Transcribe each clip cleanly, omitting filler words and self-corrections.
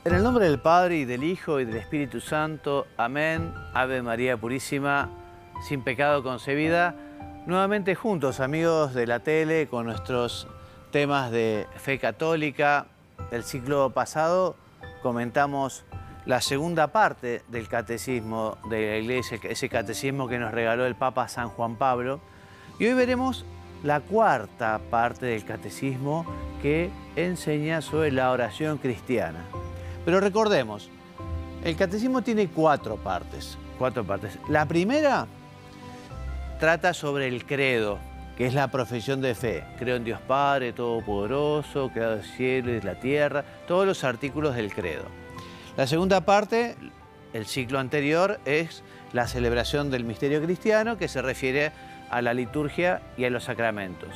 En el nombre del Padre, y del Hijo, y del Espíritu Santo. Amén. Ave María Purísima, sin pecado concebida. Nuevamente juntos, amigos de la tele, con nuestros temas de fe católica. El ciclo pasado comentamos la segunda parte del catecismo de la Iglesia, ese catecismo que nos regaló el Papa San Juan Pablo. Y hoy veremos la cuarta parte del catecismo que enseña sobre la oración cristiana. Pero recordemos, el catecismo tiene cuatro partes. La primera trata sobre el credo, que es la profesión de fe. Creo en Dios Padre Todopoderoso, creador del cielo y de la tierra, todos los artículos del credo. La segunda parte, el ciclo anterior, es la celebración del misterio cristiano, que se refiere a la liturgia y a los sacramentos.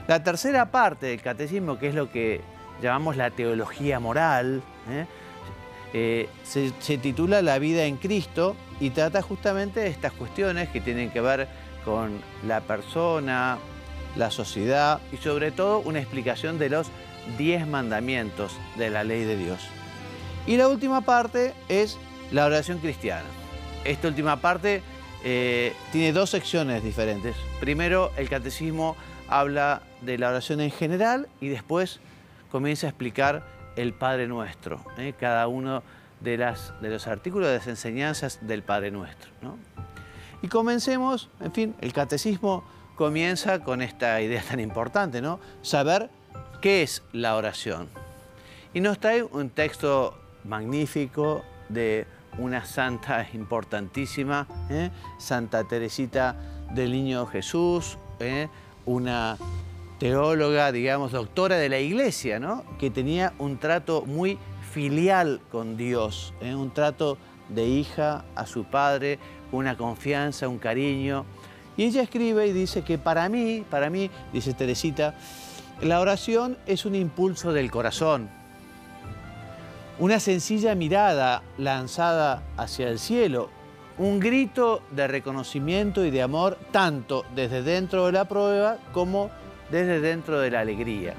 La tercera parte del catecismo, que es lo que llamamos la teología moral, se titula La vida en Cristo y trata justamente de estas cuestiones que tienen que ver con la persona, la sociedad y sobre todo una explicación de los 10 mandamientos de la ley de Dios. Y la última parte es la oración cristiana. Esta última parte tiene dos secciones diferentes. Primero, el catecismo habla de la oración en general y después comienza a explicar el Padre Nuestro, cada uno de los artículos de las enseñanzas del Padre Nuestro, ¿no? Y comencemos, en fin, el catecismo comienza con esta idea tan importante, ¿no? Saber qué es la oración. Y nos trae un texto magnífico de una santa importantísima, Santa Teresita del Niño Jesús, una teóloga, digamos, doctora de la Iglesia, ¿no? Que tenía un trato muy filial con Dios, un trato de hija a su padre, una confianza, un cariño. Y ella escribe y dice que para mí, dice Teresita, la oración es un impulso del corazón, una sencilla mirada lanzada hacia el cielo, un grito de reconocimiento y de amor, tanto desde dentro de la prueba como desde dentro de la alegría.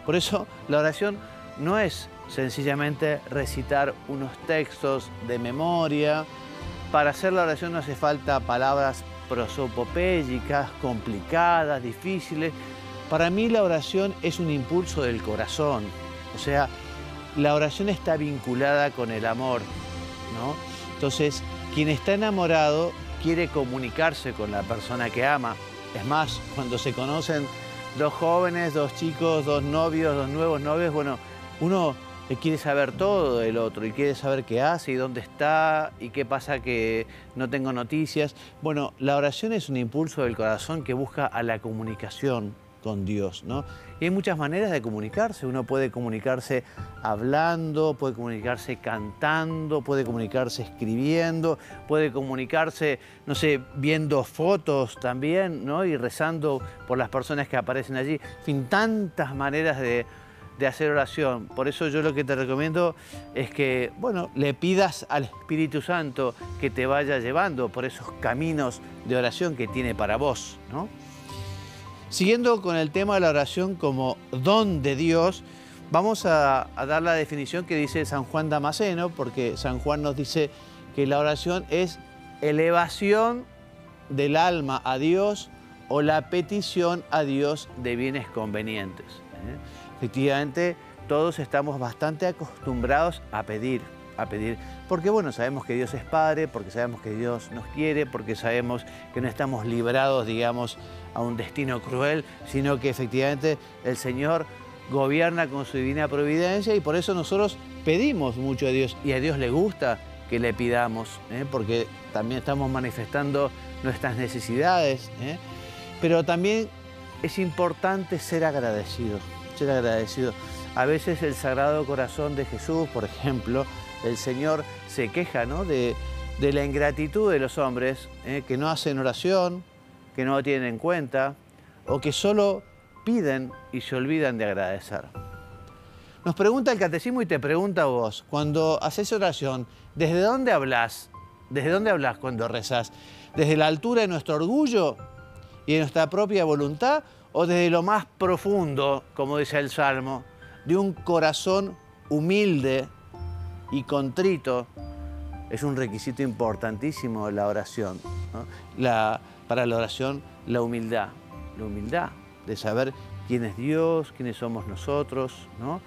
Por eso la oración no es sencillamente recitar unos textos de memoria. Para hacer la oración no hace falta palabras prosopopéyicas, complicadas, difíciles. Para mí la oración es un impulso del corazón. O sea, la oración está vinculada con el amor, ¿no? Entonces, quien está enamorado quiere comunicarse con la persona que ama. Es más, cuando se conocen dos jóvenes, dos chicos, dos novios, dos nuevos novios, bueno, uno quiere saber todo del otro y quiere saber qué hace y dónde está y qué pasa que no tengo noticias. Bueno, la oración es un impulso del corazón que busca a la comunicación con Dios, ¿no? Y hay muchas maneras de comunicarse. Uno puede comunicarse hablando, puede comunicarse cantando, puede comunicarse escribiendo, puede comunicarse, no sé, viendo fotos también, ¿no? Y rezando por las personas que aparecen allí. En fin, tantas maneras de hacer oración. Por eso yo lo que te recomiendo es que, bueno, le pidas al Espíritu Santo que te vaya llevando por esos caminos de oración que tiene para vos, ¿no? Siguiendo con el tema de la oración como don de Dios, vamos a dar la definición que dice San Juan Damasceno, porque San Juan nos dice que la oración es elevación del alma a Dios o la petición a Dios de bienes convenientes. Efectivamente, todos estamos bastante acostumbrados a pedir, porque bueno, sabemos que Dios es Padre, porque sabemos que Dios nos quiere, porque sabemos que no estamos librados, digamos, a un destino cruel, sino que efectivamente el Señor gobierna con su divina providencia y por eso nosotros pedimos mucho a Dios y a Dios le gusta que le pidamos, porque también estamos manifestando nuestras necesidades, pero también es importante ser agradecido, A veces el Sagrado Corazón de Jesús, por ejemplo, el Señor se queja, ¿no?, de la ingratitud de los hombres, que no hacen oración, que no lo tienen en cuenta o que solo piden y se olvidan de agradecer. Nos pregunta el catecismo y te pregunta a vos, cuando haces oración, ¿desde dónde hablas? ¿Desde dónde hablas cuando rezás? ¿Desde la altura de nuestro orgullo y de nuestra propia voluntad o desde lo más profundo, como dice el Salmo, de un corazón humilde y contrito es un requisito importantísimo de la oración, ¿no? Para la oración, la humildad de saber quién es Dios, quiénes somos nosotros, ¿no?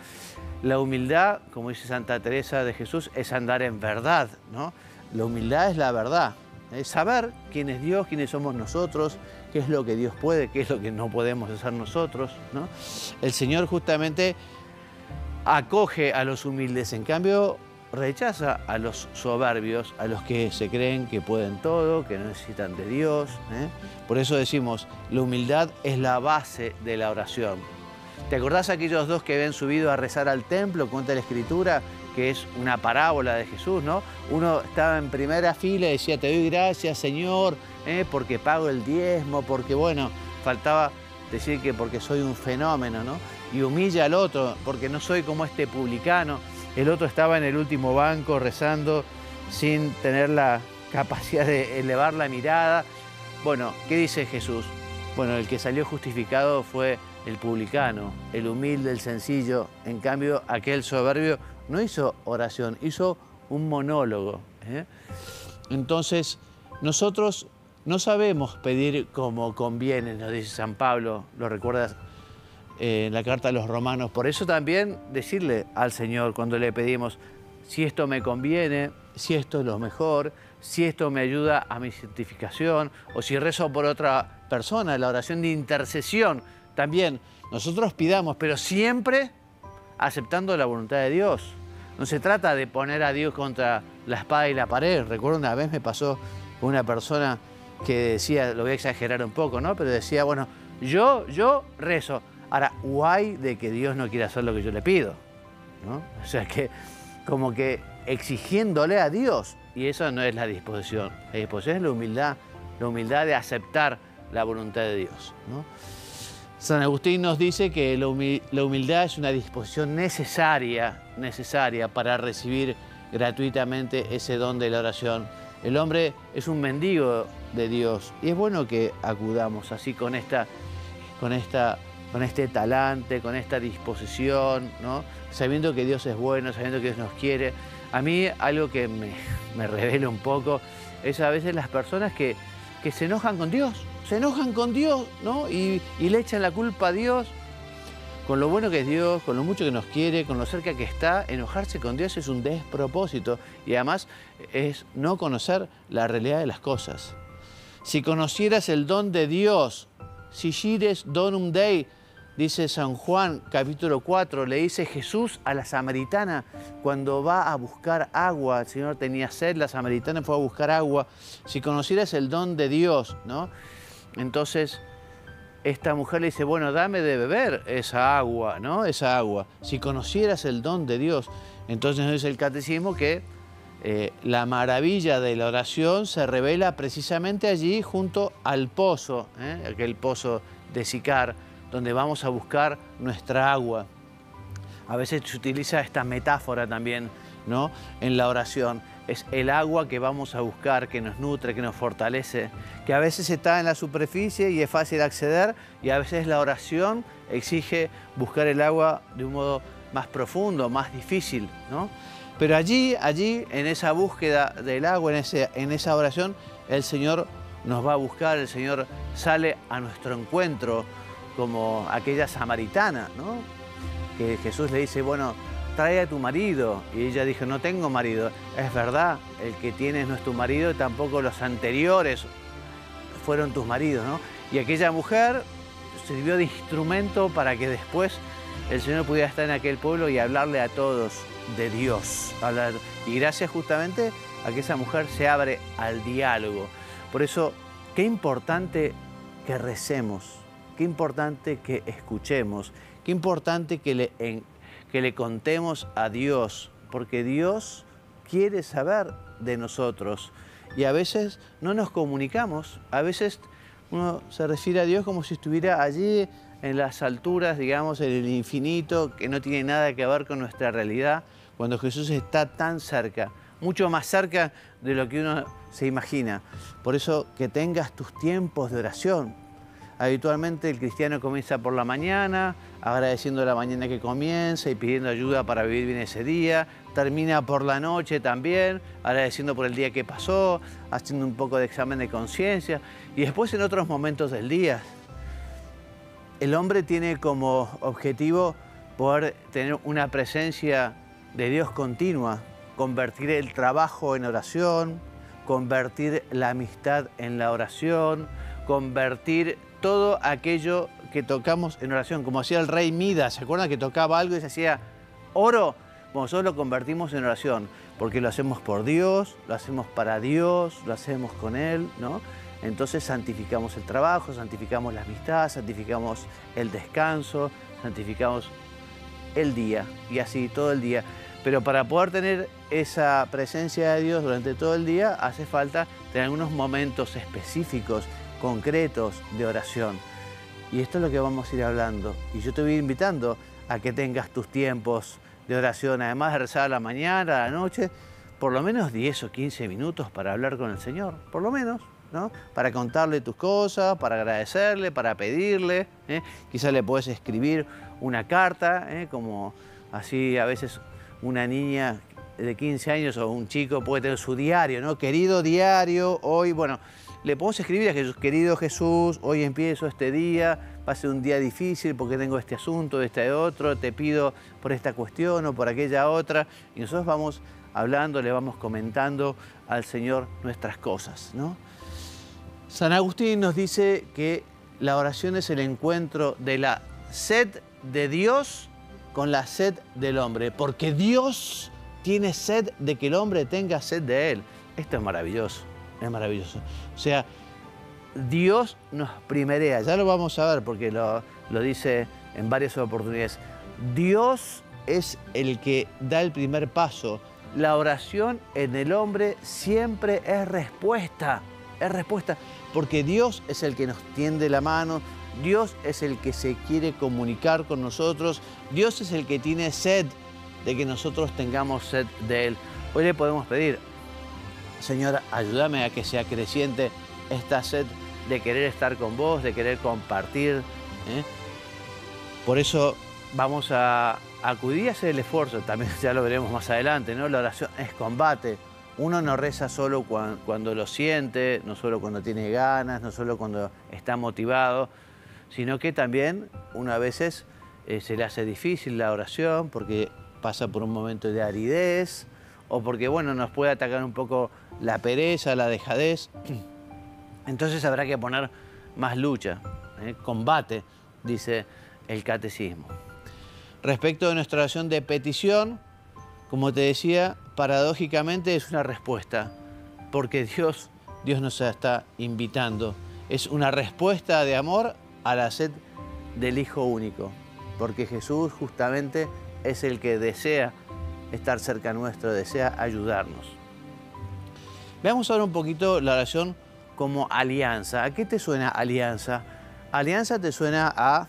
La humildad, como dice Santa Teresa de Jesús, es andar en verdad, ¿no? La humildad es la verdad, es saber quién es Dios, quiénes somos nosotros, qué es lo que Dios puede, qué es lo que no podemos hacer nosotros, ¿no? El Señor justamente acoge a los humildes, en cambio rechaza a los soberbios, a los que se creen que pueden todo, que no necesitan de Dios, ¿eh? Por eso decimos, la humildad es la base de la oración. ¿Te acordás aquellos dos que habían subido a rezar al templo? Cuenta la Escritura que es una parábola de Jesús, ¿no? Uno estaba en primera fila y decía, te doy gracias, Señor, porque pago el diezmo, porque, bueno, faltaba decir que porque soy un fenómeno, ¿no? Y humilla al otro, porque no soy como este publicano. El otro estaba en el último banco rezando sin tener la capacidad de elevar la mirada. Bueno, ¿qué dice Jesús? Bueno, el que salió justificado fue el publicano, el humilde, el sencillo. En cambio, aquel soberbio no hizo oración, hizo un monólogo, ¿eh? Entonces, nosotros no sabemos pedir como conviene, nos dice San Pablo, lo recuerdas en la carta a los romanos. Por eso también decirle al Señor cuando le pedimos, si esto me conviene, si esto es lo mejor, si esto me ayuda a mi santificación, o si rezo por otra persona, la oración de intercesión. También nosotros pidamos, pero siempre aceptando la voluntad de Dios. No se trata de poner a Dios contra la espada y la pared. Recuerdo una vez me pasó con una persona que decía, lo voy a exagerar un poco, ¿no? Pero decía, bueno, yo rezo. Ahora, guay de que Dios no quiera hacer lo que yo le pido, ¿no? O sea que como que exigiéndole a Dios, y eso no es la disposición. La disposición es la humildad de aceptar la voluntad de Dios, ¿no? San Agustín nos dice que la humildad es una disposición necesaria para recibir gratuitamente ese don de la oración. El hombre es un mendigo de Dios y es bueno que acudamos así con este talante, con esta disposición, ¿no? Sabiendo que Dios es bueno, sabiendo que Dios nos quiere. A mí algo que me revela un poco es a veces las personas que se enojan con Dios. Se enojan con Dios, ¿no? Y le echan la culpa a Dios. Con lo bueno que es Dios, con lo mucho que nos quiere, con lo cerca que está, enojarse con Dios es un despropósito. Y además es no conocer la realidad de las cosas. Si conocieras el don de Dios, si gires donum Dei, dice San Juan, capítulo 4, le dice Jesús a la samaritana cuando va a buscar agua. El Señor tenía sed, la samaritana fue a buscar agua. Si conocieras el don de Dios, ¿no? Entonces, esta mujer le dice, bueno, dame de beber esa agua, ¿no? Esa agua. Si conocieras el don de Dios. Entonces nos dice el catecismo que la maravilla de la oración se revela precisamente allí junto al pozo, aquel pozo de Sicar, donde vamos a buscar nuestra agua. A veces se utiliza esta metáfora también, ¿no? En la oración. Es el agua que vamos a buscar, que nos nutre, que nos fortalece, que a veces está en la superficie y es fácil acceder, y a veces la oración exige buscar el agua de un modo más profundo, más difícil, ¿no? Pero allí, en esa búsqueda del agua, en esa oración, el Señor nos va a buscar, el Señor sale a nuestro encuentro, como aquella samaritana, ¿no? Que Jesús le dice, bueno, trae a tu marido. Y ella dijo, no tengo marido. Es verdad, el que tienes no es tu marido, tampoco los anteriores fueron tus maridos, ¿no? Y aquella mujer sirvió de instrumento para que después el Señor pudiera estar en aquel pueblo y hablarle a todos de Dios. Y gracias justamente a que esa mujer se abre al diálogo. Por eso, qué importante que recemos, qué importante que escuchemos, qué importante que le contemos a Dios, porque Dios quiere saber de nosotros y a veces no nos comunicamos, a veces uno se refiere a Dios como si estuviera allí en las alturas, digamos, en el infinito, que no tiene nada que ver con nuestra realidad, cuando Jesús está tan cerca, mucho más cerca de lo que uno se imagina. Por eso que tengas tus tiempos de oración. Habitualmente el cristiano comienza por la mañana, agradeciendo la mañana que comienza y pidiendo ayuda para vivir bien ese día. Termina por la noche también, agradeciendo por el día que pasó, haciendo un poco de examen de conciencia. Y después en otros momentos del día, el hombre tiene como objetivo poder tener una presencia de Dios continua, convertir el trabajo en oración, convertir la amistad en la oración, convertir todo aquello que tocamos en oración, como hacía el rey Midas. ¿Se acuerdan que tocaba algo y se hacía oro? Bueno, nosotros lo convertimos en oración, porque lo hacemos por Dios, lo hacemos para Dios, lo hacemos con Él, ¿no? Entonces santificamos el trabajo, santificamos la amistad, santificamos el descanso, santificamos el día, y así todo el día. Pero para poder tener esa presencia de Dios durante todo el día, hace falta tener unos momentos específicos, concretos de oración. Y esto es lo que vamos a ir hablando. Y yo te voy invitando a que tengas tus tiempos de oración, además de rezar a la mañana, a la noche, por lo menos 10 o 15 minutos para hablar con el Señor, por lo menos, ¿no? Para contarle tus cosas, para agradecerle, para pedirle. Quizás le puedes escribir una carta, como así a veces una niña de 15 años o un chico puede tener su diario, ¿no? Querido diario, hoy, bueno, le podemos escribir a Jesús: querido Jesús, hoy empiezo este día, va a ser un día difícil porque tengo este asunto, este otro, te pido por esta cuestión o por aquella otra. Y nosotros vamos hablando, le vamos comentando al Señor nuestras cosas, ¿no? San Agustín nos dice que la oración es el encuentro de la sed de Dios con la sed del hombre, porque Dios tiene sed de que el hombre tenga sed de Él. Esto es maravilloso, es maravilloso. O sea, Dios nos primerea, ya lo vamos a ver porque lo dice en varias oportunidades. Dios es el que da el primer paso. La oración en el hombre siempre es respuesta, porque Dios es el que nos tiende la mano, Dios es el que se quiere comunicar con nosotros, Dios es el que tiene sed de que nosotros tengamos sed de Él. Hoy le podemos pedir: Señor, ayúdame a que sea creciente esta sed de querer estar con vos, de querer compartir. Por eso vamos a acudir a hacer el esfuerzo, también ya lo veremos más adelante, ¿no? La oración es combate. Uno no reza solo cuando lo siente, no solo cuando tiene ganas, no solo cuando está motivado, sino que también uno a veces se le hace difícil la oración porque pasa por un momento de aridez o porque, bueno, nos puede atacar un poco la pereza, la dejadez. Entonces habrá que poner más lucha, combate, dice el catecismo. Respecto de nuestra oración de petición, como te decía, paradójicamente es una respuesta, porque Dios nos está invitando. Es una respuesta de amor a la sed del Hijo único, porque Jesús justamente es el que desea estar cerca nuestro, desea ayudarnos. Veamos ahora un poquito la oración como alianza. ¿A qué te suena alianza? Alianza te suena a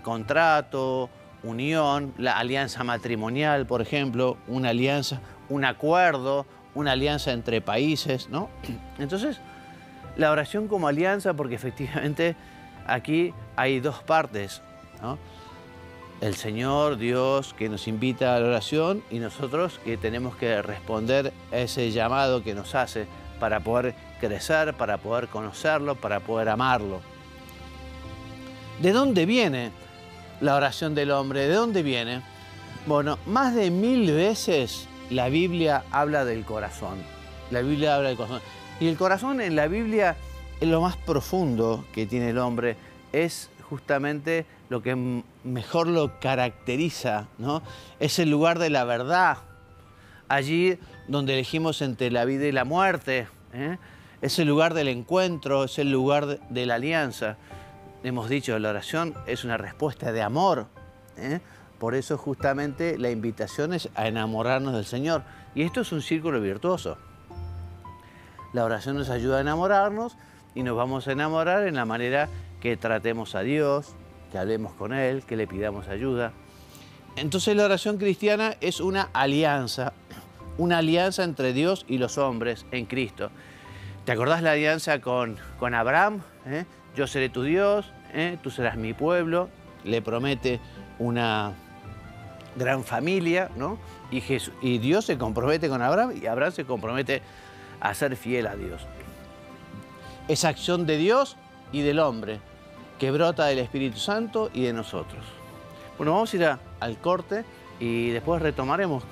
contrato, unión, la alianza matrimonial, por ejemplo, una alianza, un acuerdo, una alianza entre países, ¿no? Entonces, la oración como alianza, porque efectivamente aquí hay dos partes, ¿no? El Señor, Dios, que nos invita a la oración y nosotros que tenemos que responder a ese llamado que nos hace para poder crecer, para poder conocerlo, para poder amarlo. ¿De dónde viene la oración del hombre? ¿De dónde viene? Bueno, más de 1000 veces la Biblia habla del corazón. La Biblia habla del corazón. Y el corazón en la Biblia es lo más profundo que tiene el hombre. Es justamente lo que mejor lo caracteriza, ¿no? Es el lugar de la verdad. Allí donde elegimos entre la vida y la muerte. Es el lugar del encuentro, es el lugar de la alianza. Hemos dicho, la oración es una respuesta de amor. Por eso justamente la invitación es a enamorarnos del Señor. Y esto es un círculo virtuoso. La oración nos ayuda a enamorarnos y nos vamos a enamorar en la manera que tratemos a Dios, que hablemos con Él, que le pidamos ayuda. Entonces la oración cristiana es una alianza entre Dios y los hombres en Cristo. ¿Te acordás la alianza con Abraham? yo seré tu Dios, tú serás mi pueblo, le promete una gran familia, ¿no? Y Dios se compromete con Abraham y Abraham se compromete a ser fiel a Dios. Esa acción de Dios y del hombre que brota del Espíritu Santo y de nosotros. Bueno, vamos a ir al corte y después retomaremos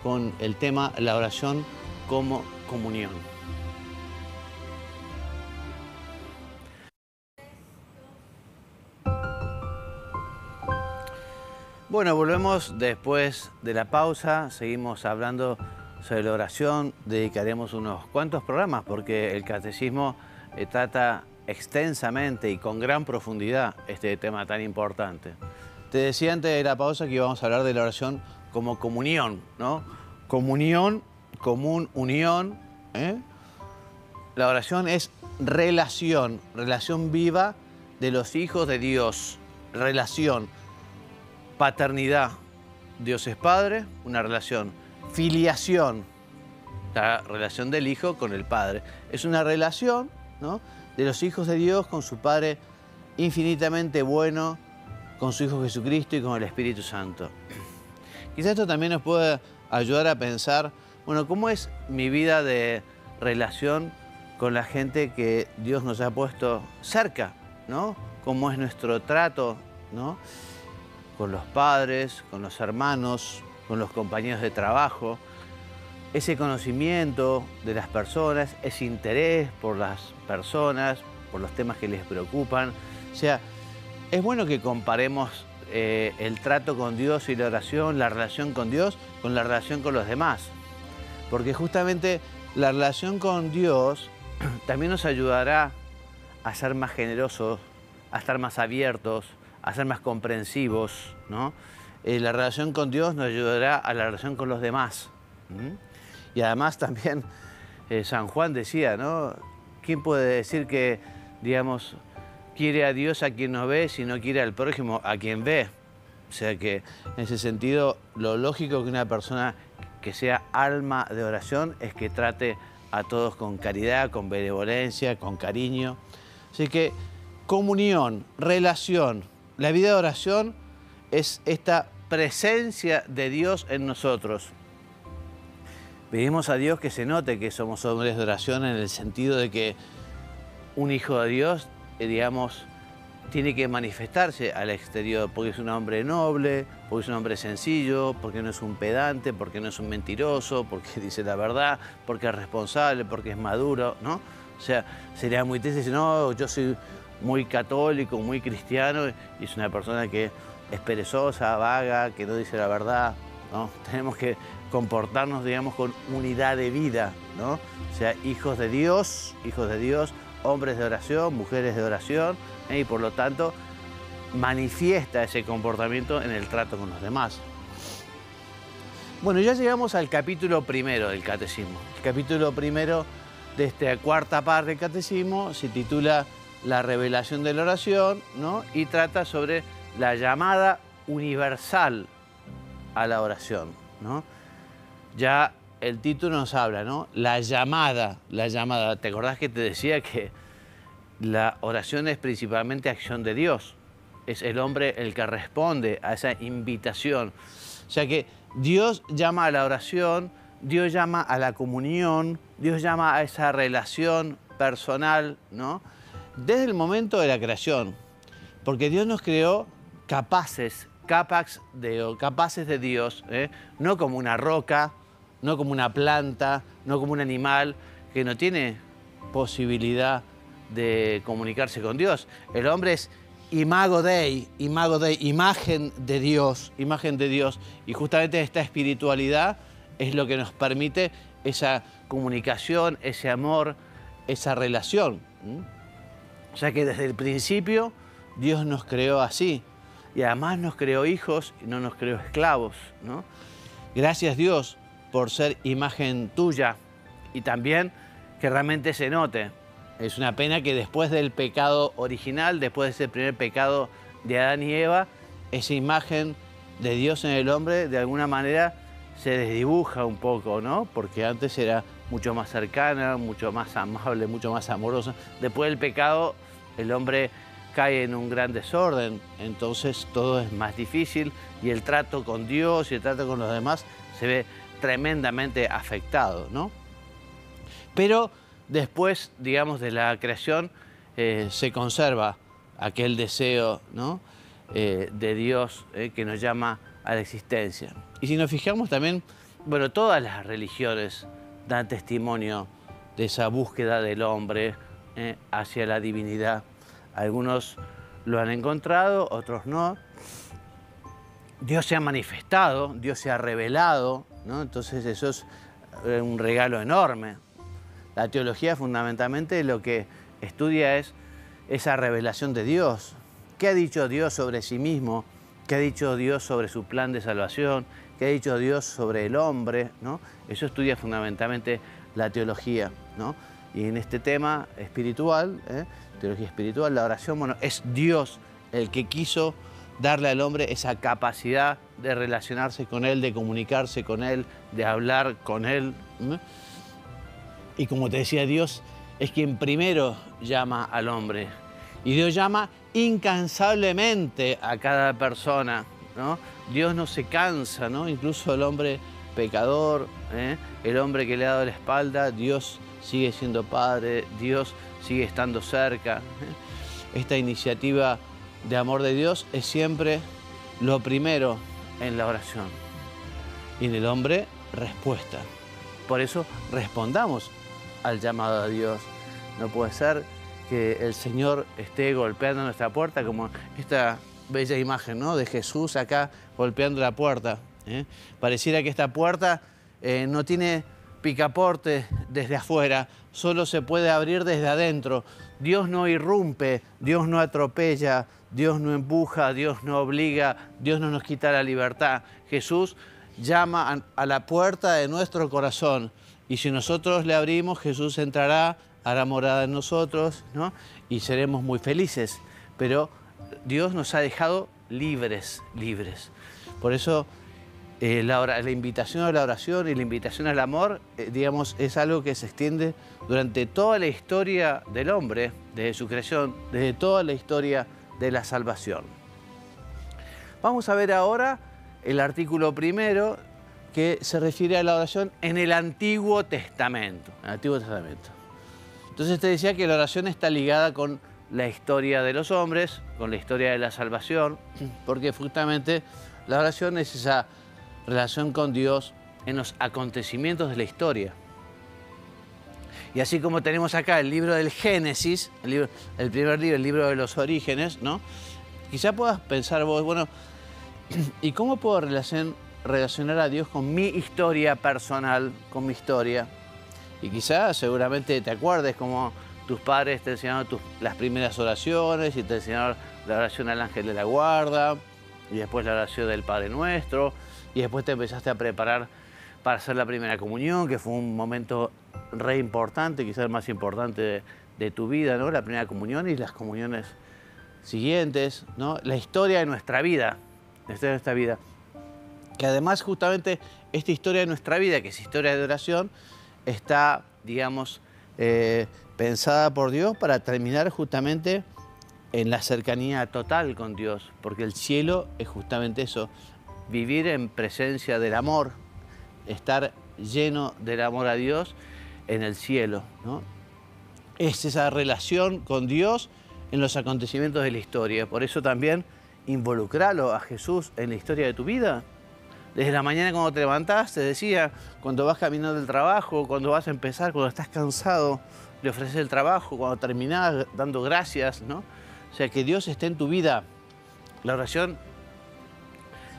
con el tema la oración como comunión. Bueno, volvemos después de la pausa, seguimos hablando sobre la oración, dedicaremos unos cuantos programas porque el catecismo trata extensamente y con gran profundidad este tema tan importante. Te decía antes de la pausa que íbamos a hablar de la oración como comunión, ¿no? Comunión, común, unión, ¿eh? La oración es relación viva de los hijos de Dios, relación. Paternidad, Dios es Padre, una relación. Filiación, la relación del Hijo con el Padre. Es una relación, ¿no?, de los hijos de Dios con su Padre infinitamente bueno, con su Hijo Jesucristo y con el Espíritu Santo. Quizás esto también nos puede ayudar a pensar, bueno, ¿cómo es mi vida de relación con la gente que Dios nos ha puesto cerca, ¿no? ¿Cómo es nuestro trato, ¿no?, con los padres, con los hermanos, con los compañeros de trabajo? Ese conocimiento de las personas, ese interés por las personas, por los temas que les preocupan. O sea, es bueno que comparemos el trato con Dios y la oración, la relación con Dios, con la relación con los demás. Porque justamente la relación con Dios también nos ayudará a ser más generosos, a estar más abiertos, a ser más comprensivos, ¿no? La relación con Dios nos ayudará a la relación con los demás. Y además también San Juan decía, ¿no?, ¿quién puede decir que, digamos, quiere a Dios a quien no ve, si no quiere al prójimo a quien ve? O sea que en ese sentido lo lógico que una persona que sea alma de oración es que trate a todos con caridad, con benevolencia, con cariño. Así que comunión, relación. La vida de oración es esta presencia de Dios en nosotros. Pedimos a Dios que se note que somos hombres de oración en el sentido de que un hijo de Dios, digamos, tiene que manifestarse al exterior porque es un hombre noble, porque es un hombre sencillo, porque no es un pedante, porque no es un mentiroso, porque dice la verdad, porque es responsable, porque es maduro, ¿no? O sea, sería muy triste decir, no, yo soy muy católico, muy cristiano, y es una persona que es perezosa, vaga, que no dice la verdad, ¿no? Tenemos que comportarnos, digamos, con unidad de vida, ¿no? O sea, hijos de Dios, hombres de oración, mujeres de oración, y por lo tanto manifiesta ese comportamiento en el trato con los demás. Bueno, ya llegamos al capítulo primero del Catecismo. El capítulo primero de esta cuarta parte del Catecismo se titula La revelación de la oración, ¿no?, y trata sobre la llamada universal a la oración, ¿no? Ya el título nos habla, ¿no? La llamada. ¿Te acordás que te decía que la oración es principalmente acción de Dios? Es el hombre el que responde a esa invitación. O sea que Dios llama a la oración, Dios llama a la comunión, Dios llama a esa relación personal, ¿no?, desde el momento de la creación. Porque Dios nos creó capaces de Dios, no como una roca, no como una planta, no como un animal que no tiene posibilidad de comunicarse con Dios. El hombre es imago Dei, imagen de Dios, y justamente esta espiritualidad es lo que nos permite esa comunicación, ese amor, esa relación. O sea que desde el principio Dios nos creó así, y además nos creó hijos y no nos creó esclavos, ¿no? Gracias Dios por ser imagen tuya, y también que realmente se note. Es una pena que después del pecado original, después de ese primer pecado de Adán y Eva, esa imagen de Dios en el hombre de alguna manera se desdibuja un poco, ¿no? Porque antes era mucho más cercana, mucho más amable, mucho más amorosa. Después del pecado el hombre cae en un gran desorden, entonces todo es más difícil y el trato con Dios y el trato con los demás se ve tremendamente afectado, ¿no? Pero después, digamos, de la creación se conserva aquel deseo, ¿no? De Dios que nos llama a la existencia. Y si nos fijamos también, bueno, todas las religiones dan testimonio de esa búsqueda del hombre hacia la divinidad. Algunos lo han encontrado, otros no. Dios se ha manifestado, Dios se ha revelado, ¿no? Entonces eso es un regalo enorme. La teología fundamentalmente lo que estudia es esa revelación de Dios. ¿Qué ha dicho Dios sobre sí mismo? ¿Qué ha dicho Dios sobre su plan de salvación? ¿Qué ha dicho Dios sobre el hombre? ¿No? Eso estudia fundamentalmente la teología, ¿no? Y en este tema espiritual, teología espiritual, la oración, bueno, es Dios el que quiso darle al hombre esa capacidad de relacionarse con Él, de comunicarse con Él, de hablar con Él, ¿no? Y como te decía, Dios es quien primero llama al hombre. Y Dios llama incansablemente a cada persona, ¿no? Dios no se cansa, ¿no? Incluso el hombre pecador, el hombre que le ha dado la espalda, Dios sigue siendo Padre, Dios sigue estando cerca. Esta iniciativa de amor de Dios es siempre lo primero en la oración. Y en el hombre, respuesta. Por eso respondamos al llamado de Dios. No puede ser que el Señor esté golpeando nuestra puerta, como esta bella imagen, ¿no?, de Jesús acá golpeando la puerta. Pareciera que esta puerta no tiene picaporte desde afuera, solo se puede abrir desde adentro. Dios no irrumpe, Dios no atropella, Dios no empuja, Dios no obliga, Dios no nos quita la libertad. Jesús llama a la puerta de nuestro corazón y si nosotros le abrimos, Jesús entrará, hará morada en nosotros, ¿no? Y seremos muy felices. Pero Dios nos ha dejado libres. Por eso la invitación a la oración y la invitación al amor, digamos, es algo que se extiende durante toda la historia del hombre, desde su creación, desde toda la historia de la salvación. Vamos a ver ahora el artículo primero que se refiere a la oración en el Antiguo Testamento. Entonces te decía que la oración está ligada con la historia de los hombres, con la historia de la salvación, porque justamente la oración es esa relación con Dios en los acontecimientos de la historia. Y así como tenemos acá el libro del Génesis, el primer libro, el libro de los orígenes, ¿no? Quizá puedas pensar vos, bueno, ¿y cómo puedo relacionar a Dios con mi historia personal, con mi historia? Y quizás seguramente te acuerdes cómo tus padres te enseñaron las primeras oraciones y te enseñaron la oración al ángel de la guarda y después la oración del Padre Nuestro y después te empezaste a preparar para hacer la primera comunión, que fue un momento re importante, quizás el más importante de tu vida, ¿no? La primera comunión y las comuniones siguientes, ¿no? La historia de nuestra vida, que además justamente esta historia de nuestra vida, que es historia de oración, está, digamos, pensada por Dios para terminar justamente en la cercanía total con Dios, porque el cielo es justamente eso, vivir en presencia del amor, estar lleno del amor a Dios en el cielo, ¿no? Es esa relación con Dios en los acontecimientos de la historia. Por eso también involucralo a Jesús en la historia de tu vida. Desde la mañana cuando te levantás, te decía, cuando vas caminando del trabajo, cuando vas a empezar, cuando estás cansado, le ofreces el trabajo, cuando terminás dando gracias, ¿no? O sea, que Dios esté en tu vida. La oración,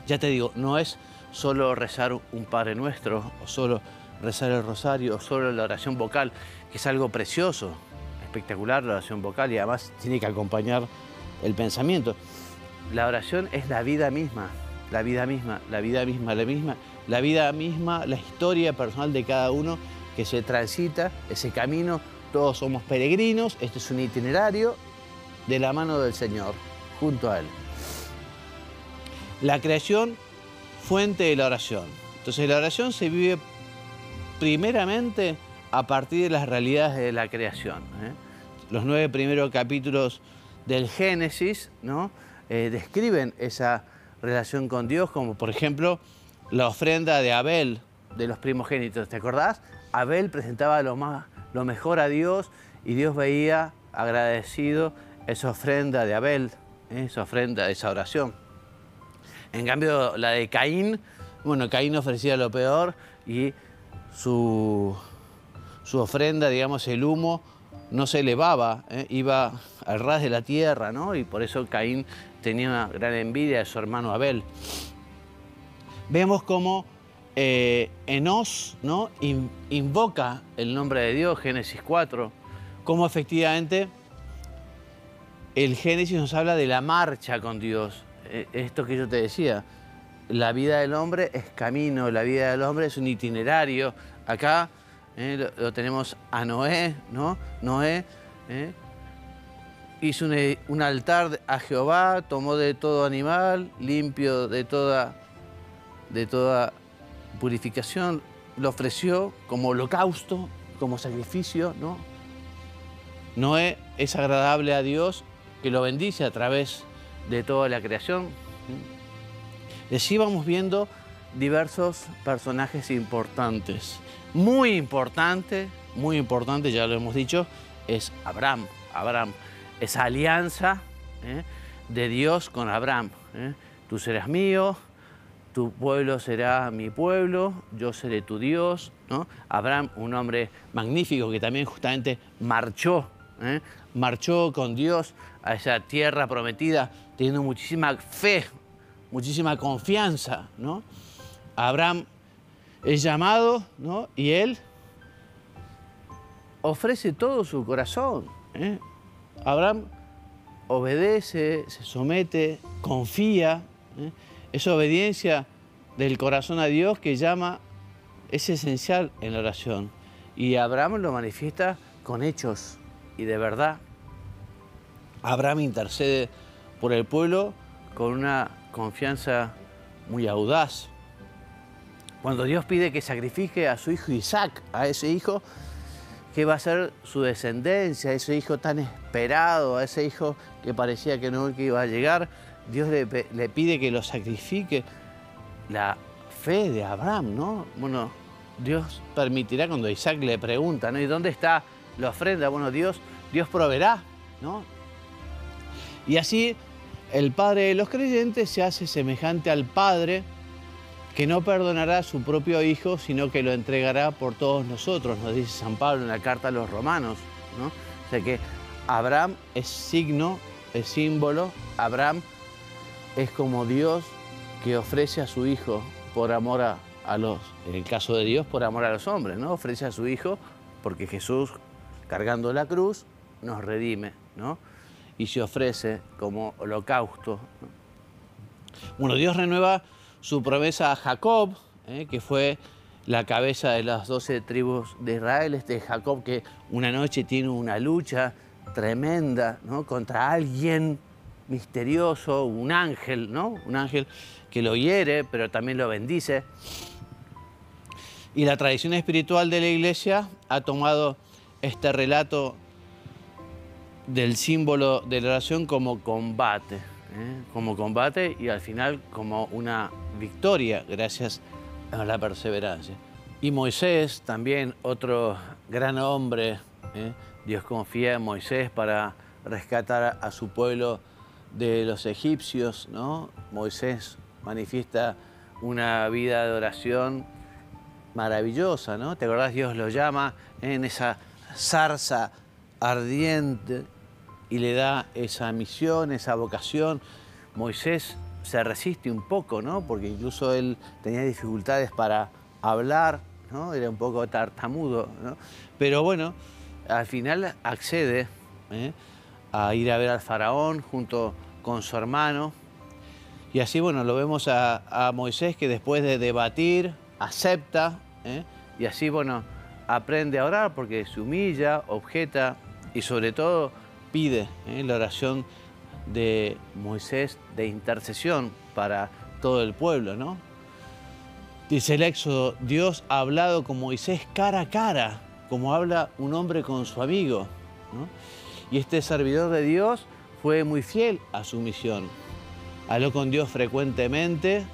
ya te digo, no es solo rezar un Padre Nuestro, o solo rezar el rosario, o solo la oración vocal, que es algo precioso, espectacular la oración vocal, y además tiene que acompañar el pensamiento. La oración es la vida misma. La vida misma, la historia personal de cada uno que se transita, ese camino, todos somos peregrinos, este es un itinerario de la mano del Señor, junto a Él. La creación, fuente de la oración. Entonces la oración se vive primeramente a partir de las realidades de la creación. Los 9 primeros capítulos del Génesis, ¿no? Describen esa relación con Dios, como por ejemplo la ofrenda de Abel, de los primogénitos. ¿Te acordás? Abel presentaba lo mejor a Dios y Dios veía agradecido esa ofrenda de Abel, esa ofrenda, esa oración. En cambio, la de Caín, bueno, Caín ofrecía lo peor y su ofrenda, digamos, el humo, no se elevaba, iba al ras de la tierra, ¿no? Y por eso Caín tenía una gran envidia de su hermano Abel. Vemos cómo Enós, ¿no? Invoca el nombre de Dios, Génesis 4, cómo efectivamente el Génesis nos habla de la marcha con Dios. Esto que yo te decía, la vida del hombre es camino, la vida del hombre es un itinerario. Acá lo tenemos a Noé, ¿no? Noé hizo un altar a Jehová, tomó de todo animal, limpio de toda purificación, lo ofreció como holocausto, como sacrificio, ¿no? Noé es agradable a Dios, que lo bendice a través de toda la creación. Y así vamos viendo diversos personajes importantes. Muy importante, ya lo hemos dicho, es Abraham. Esa alianza de Dios con Abraham. Tú serás mío, tu pueblo será mi pueblo, yo seré tu Dios, ¿no? Abraham, un hombre magnífico que también justamente marchó con Dios a esa tierra prometida, teniendo muchísima fe, muchísima confianza, ¿no? Abraham es llamado, ¿no? Y él ofrece todo su corazón. Abraham obedece, se somete, confía. Esa obediencia del corazón a Dios que llama es esencial en la oración. Y Abraham lo manifiesta con hechos y de verdad. Abraham intercede por el pueblo con una confianza muy audaz. Cuando Dios pide que sacrifique a su hijo Isaac, a ese hijo que va a ser su descendencia, a ese hijo tan esperado, a ese hijo que parecía que no iba a llegar, Dios le pide que lo sacrifique. La fe de Abraham, ¿no? Bueno, Dios permitirá cuando Isaac le pregunta, ¿no? ¿Y dónde está la ofrenda? Bueno, Dios proveerá, ¿no? Y así el Padre de los creyentes se hace semejante al Padre que no perdonará a su propio Hijo, sino que lo entregará por todos nosotros, nos dice San Pablo en la carta a los Romanos, ¿no? O sea que Abraham es signo, es símbolo. Abraham es como Dios que ofrece a su Hijo por amor a los, en el caso de Dios, por amor a los hombres, ¿no? Ofrece a su Hijo porque Jesús, cargando la cruz, nos redime, ¿no? Y se ofrece como holocausto, ¿no? Bueno, Dios renueva su promesa a Jacob, que fue la cabeza de las 12 tribus de Israel. Este Jacob que una noche tiene una lucha tremenda, ¿no? Contra alguien misterioso, un ángel, ¿no? Un ángel que lo hiere, pero también lo bendice. Y la tradición espiritual de la Iglesia ha tomado este relato del símbolo de la oración como combate, y al final como una victoria gracias a la perseverancia. Y Moisés, también otro gran hombre, Dios confía en Moisés para rescatar a su pueblo de los egipcios, ¿no? Moisés manifiesta una vida de oración maravillosa, ¿no? ¿Te acordás? Dios lo llama en esa zarza ardiente y le da esa misión, esa vocación. Moisés se resiste un poco, ¿no? Porque incluso él tenía dificultades para hablar, ¿no? Era un poco tartamudo, ¿no? Pero bueno, al final accede a ir a ver al faraón junto con su hermano. Y así, bueno, lo vemos a Moisés que después de debatir, acepta, y así, bueno, aprende a orar porque se humilla, objeta y sobre todo pide la oración de Moisés de intercesión para todo el pueblo, ¿no? Dice el Éxodo, Dios ha hablado con Moisés cara a cara, como habla un hombre con su amigo, ¿no? Y este servidor de Dios fue muy fiel a su misión. Habló con Dios frecuentemente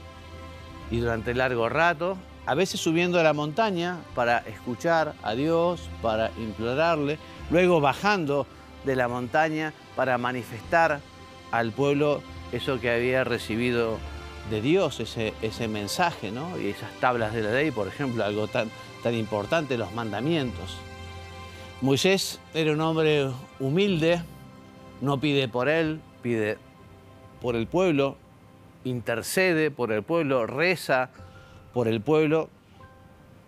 y durante largo rato, a veces subiendo a la montaña para escuchar a Dios, para implorarle, luego bajando de la montaña para manifestar al pueblo eso que había recibido de Dios, ese mensaje, ¿no? Y esas tablas de la ley, por ejemplo, algo tan importante, los mandamientos. Moisés era un hombre humilde, no pide por él, pide por el pueblo, intercede por el pueblo, reza por el pueblo,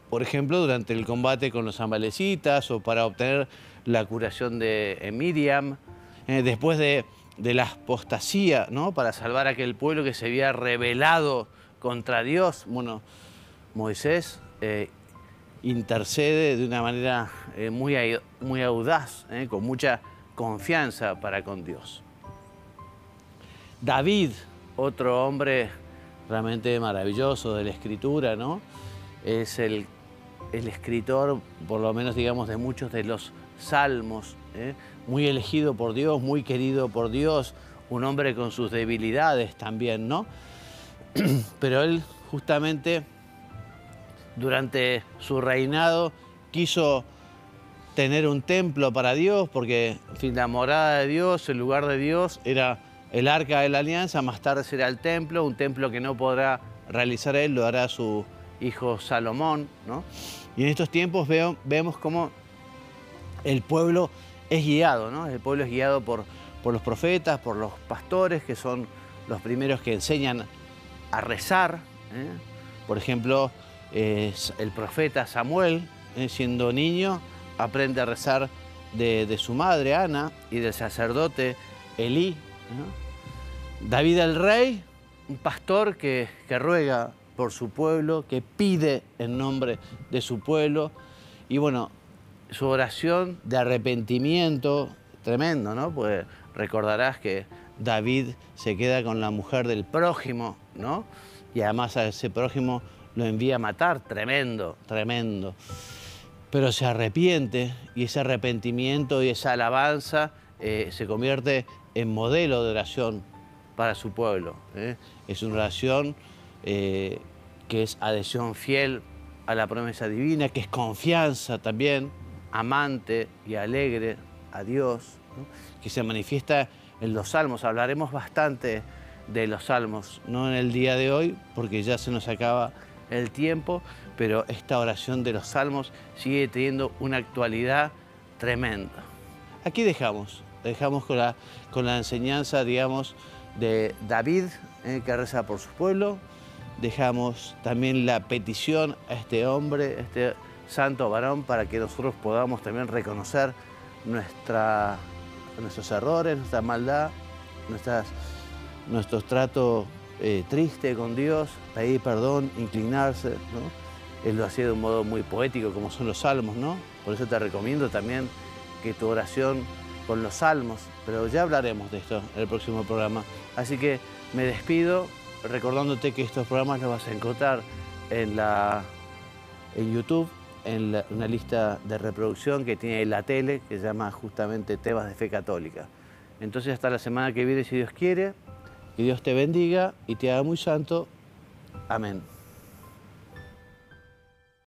por ejemplo, durante el combate con los amalecitas o para obtener la curación de Miriam, después de la apostasía, ¿no? Para salvar a aquel pueblo que se había rebelado contra Dios. Bueno, Moisés intercede de una manera muy audaz, con mucha confianza para con Dios. David, otro hombre realmente maravilloso de la Escritura, ¿no? Es el escritor, por lo menos digamos, de muchos de los salmos, muy elegido por Dios, muy querido por Dios, un hombre con sus debilidades también, ¿no? Pero él justamente durante su reinado quiso tener un templo para Dios, porque en fin, la morada de Dios, el lugar de Dios era el arca de la alianza, más tarde será el templo, un templo que no podrá realizar él, lo hará su hijo Salomón, ¿no? Y en estos tiempos vemos cómo el pueblo es guiado, ¿no? El pueblo es guiado por los profetas, por los pastores, que son los primeros que enseñan a rezar. Por ejemplo, el profeta Samuel, siendo niño, aprende a rezar de su madre, Ana, y del sacerdote Elí, ¿no? David el rey, un pastor que ruega por su pueblo, que pide en nombre de su pueblo. Y bueno, su oración de arrepentimiento, tremendo, ¿no? Pues recordarás que David se queda con la mujer del prójimo, ¿no? Y además a ese prójimo lo envía a matar, tremendo, tremendo. Pero se arrepiente y ese arrepentimiento y esa alabanza se convierte en modelo de oración para su pueblo. Es una oración que es adhesión fiel a la promesa divina, que es confianza también, amante y alegre a Dios, ¿no? Que se manifiesta en los salmos. Hablaremos bastante de los salmos, no en el día de hoy, porque ya se nos acaba el tiempo, pero esta oración de los salmos sigue teniendo una actualidad tremenda. Aquí dejamos con la enseñanza, digamos, de David, que reza por su pueblo. Dejamos también la petición a este hombre, este santo varón, para que nosotros podamos también reconocer nuestros errores, nuestra maldad, nuestro trato triste con Dios, pedir perdón, inclinarse, ¿no? Él lo hacía de un modo muy poético, como son los salmos, ¿no? Por eso te recomiendo también que tu oración con los salmos, pero ya hablaremos de esto en el próximo programa. Así que me despido recordándote que estos programas los vas a encontrar en YouTube, en una lista de reproducción que tiene la tele, que se llama justamente Temas de Fe Católica. Entonces hasta la semana que viene, si Dios quiere, que Dios te bendiga y te haga muy santo. Amén.